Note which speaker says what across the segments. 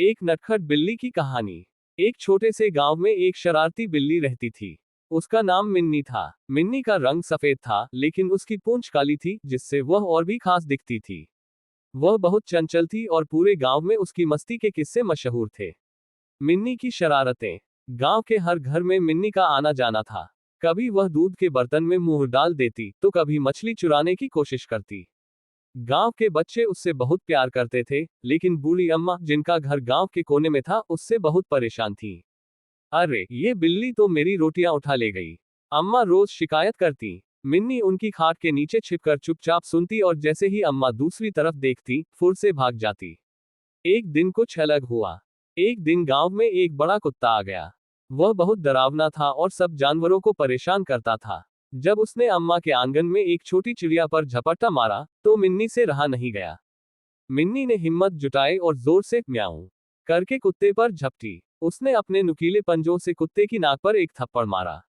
Speaker 1: एक नटखट बिल्ली की कहानी। एक छोटे से गांव में एक शरारती बिल्ली रहती थी। उसका नाम मिन्नी था। मिन्नी का रंग सफेद था, लेकिन उसकी पूंछ काली थी, जिससे वह और भी खास दिखती थी। वह बहुत चंचल थी और पूरे गांव में उसकी मस्ती के किस्से मशहूर थे। मिन्नी की शरारतें। गांव के हर घर में मिन्नी का आना जाना था। कभी वह दूध के बर्तन में मुंह डाल देती, तो कभी मछली चुराने की कोशिश करती। गांव के बच्चे उससे बहुत प्यार करते थे, लेकिन बूढ़ी अम्मा, जिनका घर गांव के कोने में था, उससे बहुत परेशान थी। अरे, ये बिल्ली तो मेरी रोटियां उठा ले गई, अम्मा रोज शिकायत करती। मिन्नी उनकी खाट के नीचे छिपकर चुपचाप सुनती और जैसे ही अम्मा दूसरी तरफ देखती, फुर से भाग जाती। एक दिन कुछ अलग हुआ। एक दिन गांव में एक बड़ा कुत्ता आ गया। वह बहुत डरावना था और सब जानवरों को परेशान करता था। जब उसने अम्मा के आंगन में एक छोटी चिड़िया पर झपट्टा मारा, तो मिन्नी से रहा नहीं गया। मिन्नी ने हिम्मत जुटाई और जोर से म्याऊं करके कुत्ते पर झपटी। उसने अपने नुकीले पंजों से कुत्ते की नाक पर एक थप्पड़ मारा।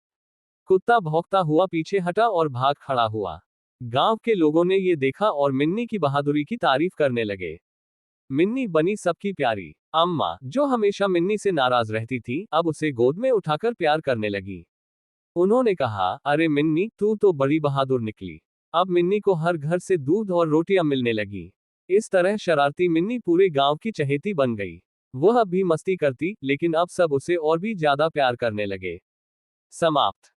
Speaker 1: कुत्ता भौंकता हुआ पीछे हटा और भाग खड़ा हुआ। गांव के लोगों ने ये देखा और मिन्नी की बहादुरी की तारीफ करने लगे। मिन्नी बनी सबकी प्यारी। अम्मा, जो हमेशा मिन्नी से नाराज रहती थी, अब उसे गोद में उठाकर प्यार करने लगी। उन्होंने कहा, अरे मिन्नी, तू तो बड़ी बहादुर निकली। अब मिन्नी को हर घर से दूध और रोटियां मिलने लगी। इस तरह शरारती मिन्नी पूरे गांव की चहेती बन गई। वह अब भी मस्ती करती, लेकिन अब सब उसे और भी ज्यादा प्यार करने लगे। समाप्त।